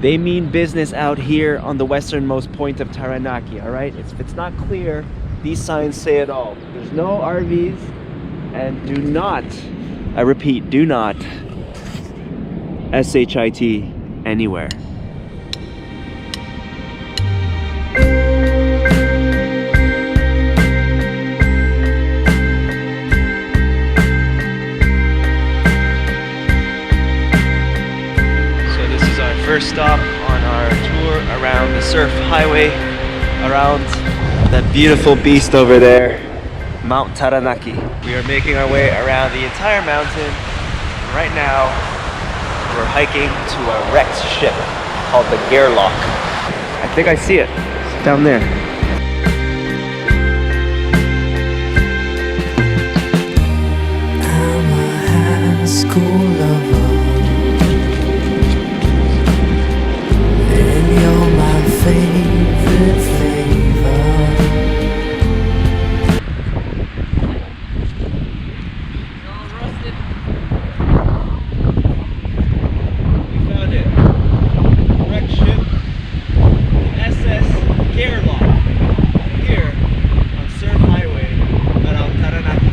They mean business out here on the westernmost point of Taranaki, all right? If it's not clear, these signs say it all. There's no RVs, and do not, I repeat, do not SHIT anywhere. First stop on our tour around the surf highway, around that beautiful beast over there, Mount Taranaki. We are making our way around the entire mountain. Right now, we're hiking to a wrecked ship called the Gerlock. I think I see it. It's down there. I'm a high school lover. You're my favorite flavor. All rusted. We found it. Wrecked ship, SS Gerlock, here on Surf Highway around Taranaki.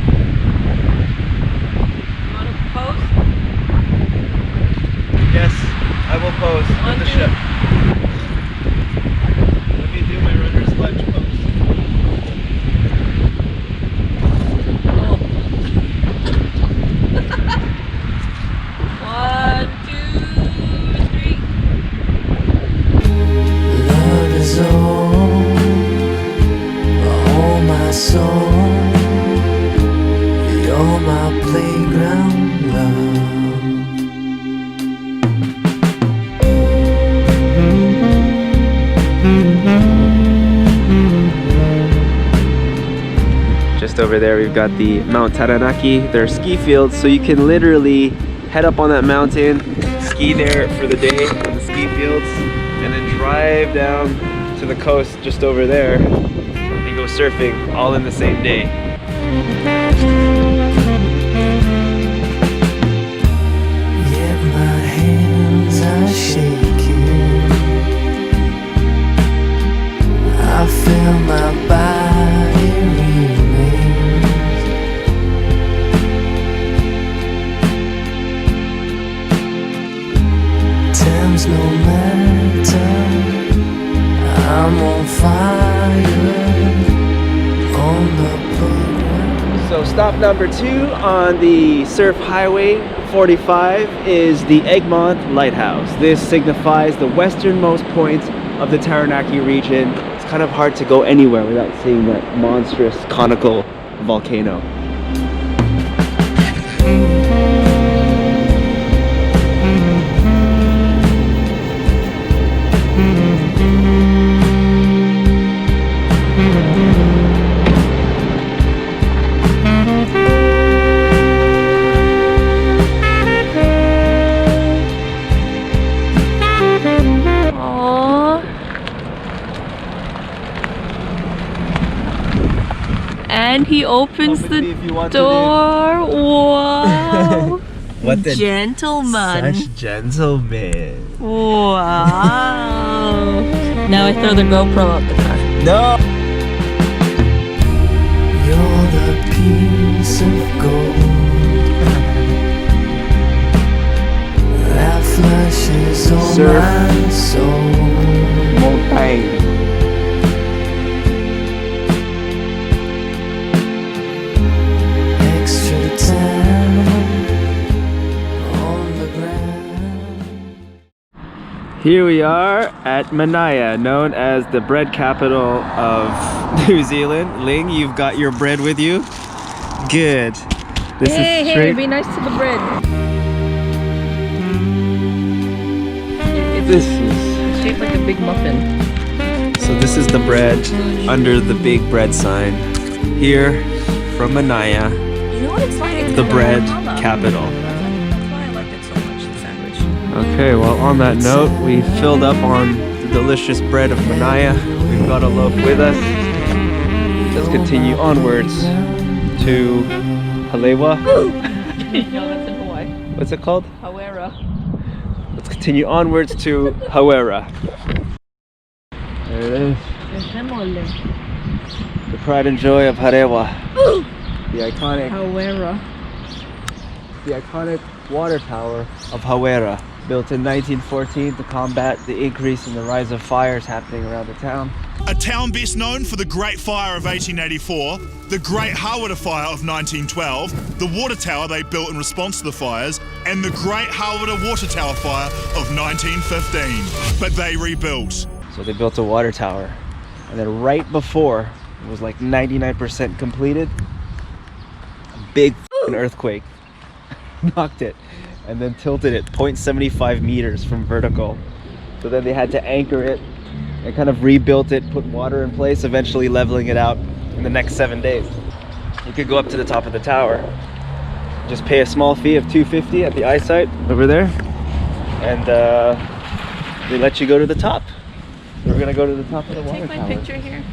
You want to pose? Yes, I will pose on the ship. Let me do my runner's lunge pose. Oh. 1, 2, 3. Love is all my soul. You're my playground love. Just over there we've got the Mount Taranaki. There are ski fields, so you can literally head up on that mountain, ski there for the day on the ski fields, and then drive down to the coast just over there and go surfing all in the same day. Yet my hands are shaking. I feel my body remains. Time's no matter. I'm on fire on the playground. So stop number 2 on the Surf Highway 45 is the Egmont Lighthouse. This signifies the westernmost point of the Taranaki region. It's kind of hard to go anywhere without seeing that monstrous conical volcano. And he opens the door. Wow. What the gentleman. Such gentleman. Wow. Now I throw the GoPro out the car. No. You're the piece of gold that flushes on my soul. Montaigne. Extra time on the ground. Here we are at Manaya, known as the bread capital of New Zealand. Ling, you've got your bread with you? Good. This is straight. Be nice to the bread. This is It's shaped like a big muffin. so this is the bread under the big bread sign. Here from Manaya, You know what it's like? It's the kind of bread Valhalla. capital. That's why I liked it so much, the sandwich. Okay, well on that note, we filled up on the delicious bread of Manaya. We've got a loaf with us. Let's continue onwards to Halewa. No, that's in Hawaii. What's it called? Hawera. Let's continue onwards to Hawera. There it is. The pride and joy of Harewa. The iconic water tower of Hawera, built in 1914 to combat the increase in the rise of fires happening around the town. A town best known for the Great Fire of 1884, the Great Hawera Fire of 1912, the water tower they built in response to the fires, and the Great Hawera Water Tower Fire of 1915. But they rebuilt. So they built a water tower, and then right before it was like 99% completed, a big earthquake knocked it and then tilted it 0.75 meters from vertical. So then they had to anchor it and kind of rebuilt it, put water in place, eventually leveling it out in the next 7 days. You could go up to the top of the tower, just pay a small fee of $250 at the eyesight over there, and they let you go to the top. So we're gonna go to the top of the water tower. Take my picture here.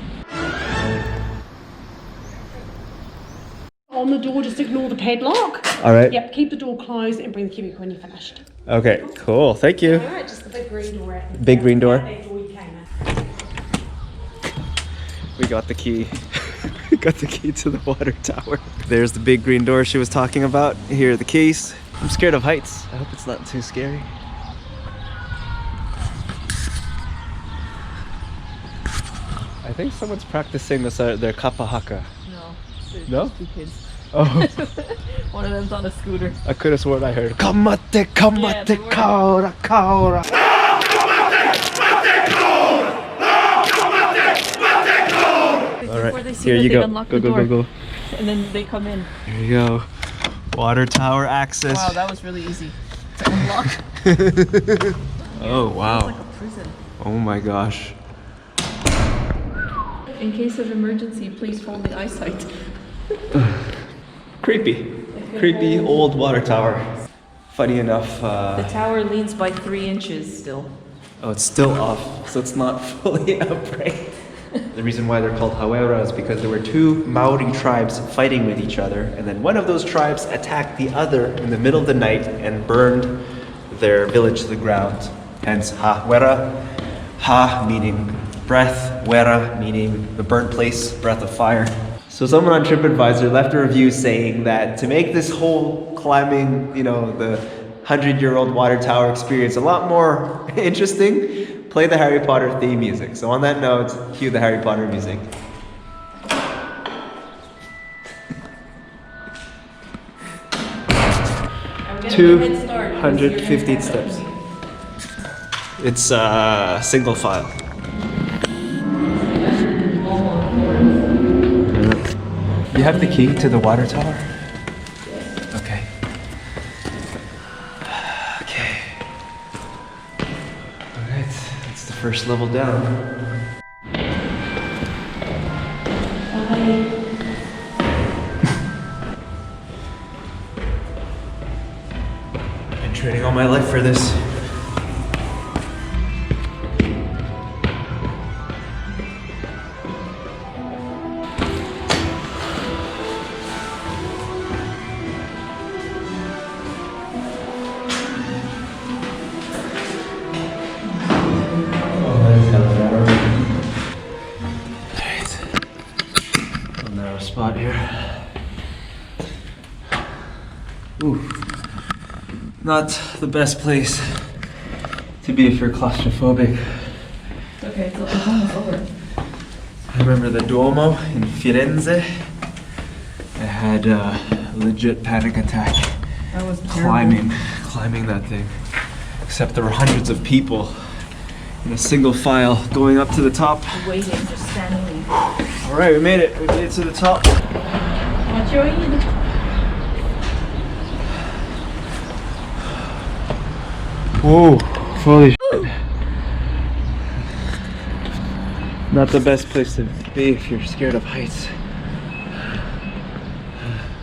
On the door, just ignore the padlock. All right. Yep, keep the door closed and bring the cubic when you're finished. Okay, cool. Thank you. Alright, just the big green door. Big green door. That door you came in. We got the key. We got the key to the water tower. There's the big green door she was talking about. Here are the keys. I'm scared of heights. I hope it's not too scary. I think someone's practicing this their kapahaka. No. No? Two kids. Oh, One of them's on a scooter. I could have sworn I heard kamate, Yeah, kamate, they were. kaora, kaora. All Before right, they see here that, you they go. unlock Go, the go, door. go, go. And then they come in. Here you go. Water tower access. Wow, that was really easy to unlock. Oh, It's wow. like a prison. Oh my gosh. In case of emergency, please hold the eyesight. Creepy. Creepy old water tower. Funny enough, The tower leans by 3 inches still. oh, it's still off, so it's not fully upright. The reason why they're called Hawera is because there were two Maori tribes fighting with each other, and then one of those tribes attacked the other in the middle of the night and burned their village to the ground. Hence Hawera, Ha meaning breath, Wera meaning the burnt place, breath of fire. So someone on TripAdvisor left a review saying that to make this whole climbing, you know, the 100-year-old water tower experience a lot more interesting, play the Harry Potter theme music. So on that note, cue the Harry Potter music. I'm gonna get a head start because you're gonna 250 catch up to steps. me. It's single file. You have the key to the water tower? Okay. Okay. Alright, that's the first level down. I've been training all my life for this. Narrow spot here. Ooh, not the best place to be if you're claustrophobic. Okay, it's almost over. I remember the Duomo in Firenze. I had a legit panic attack That was climbing that thing. Except there were hundreds of people in a single file going up to the top. Waiting, just standing. All right, we made it. We made it to the top. Watch your head. Whoa, holy shit. Not the best place to be if you're scared of heights.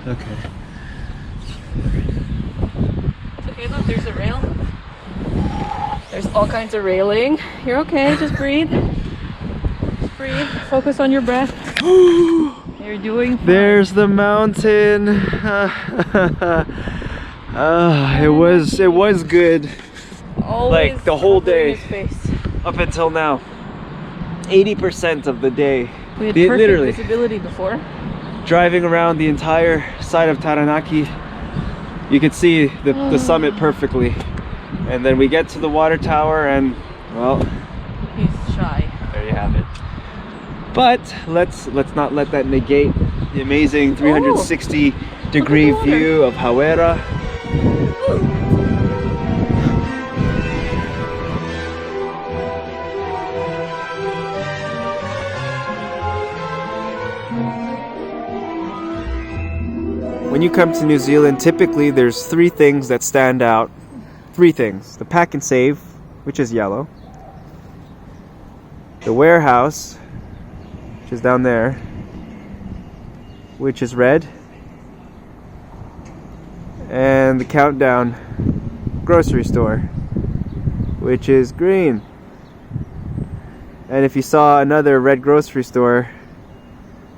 Okay. Okay, look, there's a rail. There's all kinds of railing. You're okay, just breathe. Just breathe. Focus on your breath. You're doing fine. There's the mountain. It was good. Always Like, the whole covering day. his face. Up until now. 80% of the day. We had The- perfect literally. visibility before. Driving around the entire side of Taranaki, you could see the summit perfectly. And then we get to the water tower and, well, He's shy. there you have it. But let's not let that negate the amazing 360 degree water. view of Hawera. When you come to New Zealand, typically there's three things that stand out. Three things. The Pack and Save, which is yellow. The Warehouse, which is down there, which is red. And the Countdown grocery store, which is green. And if you saw another red grocery store,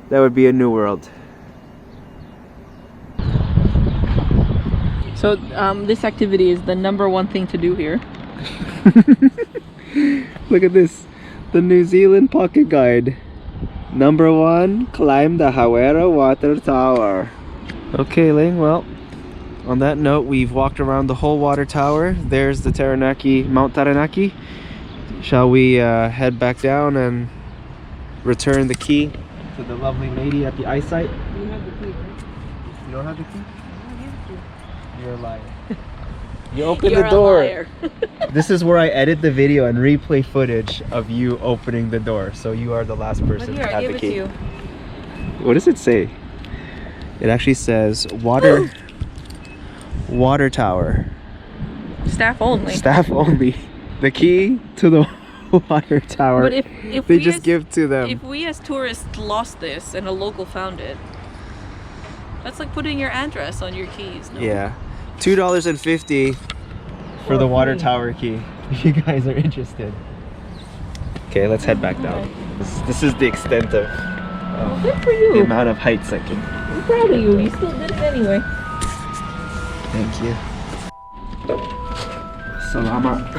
that would be a new world. So this activity is the #1 thing to do here. Look at this. The New Zealand Pocket Guide. #1, climb the Hawera Water Tower. Okay, Ling, well, on that note, we've walked around the whole water tower. There's the Taranaki, Mount Taranaki. Shall we head back down and return the key to the lovely lady at the eyesight? You have the key, right? You don't have the key? You're a liar. You opened You're the door. a liar. This is where I edit the video and replay footage of you opening the door. So you are the last But person here, to I have gave the it to key. you. What does it say? It actually says water water tower. Staff only. Staff only. The key to the water tower. But if they we just as, give to them. If we as tourists lost this and a local found it, that's like putting your address on your keys. No? Yeah. $2.50 for the water tower key. If you guys are interested. Okay, let's head back down. This is the extent of Well, good for the you. amount of heights I can. I'm proud of you. You still did it anyway. Thank you. Salamat.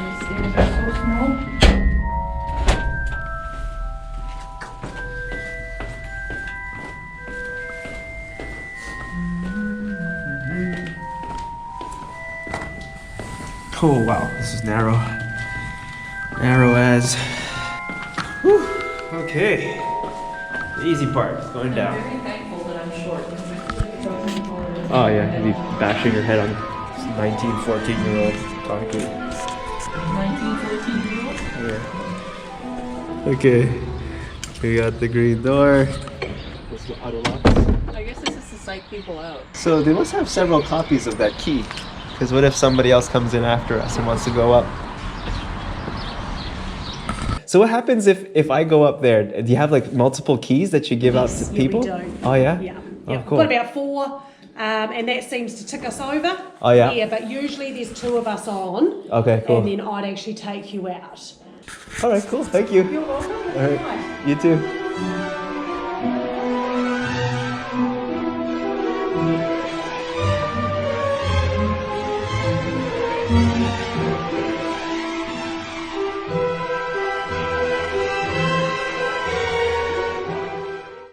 These stairs are so small. Oh wow, this is narrow. Narrow as. Whew. Okay. The easy part is going down. I'm very thankful that I'm short because I feel like it doesn't fall. Oh yeah, you'd be bashing your head on 19, 14-year-old concrete. 19, 14-year-old? Yeah. Okay. We got the green door. What's the auto locks? I guess this is to psych people out. So they must have several copies of that key. Because what if somebody else comes in after us and wants to go up? So what happens if I go up there? Do you have like multiple keys that you give out to people? Yeah, we do. Oh yeah? Yeah. Oh, Yeah. cool. Got about 4, and that seems to tick us over. Oh, yeah? Yeah, but usually there's 2 of us on. Okay, cool. And then I'd actually take you out. All right, cool. Thank you. You're welcome. All right. You too.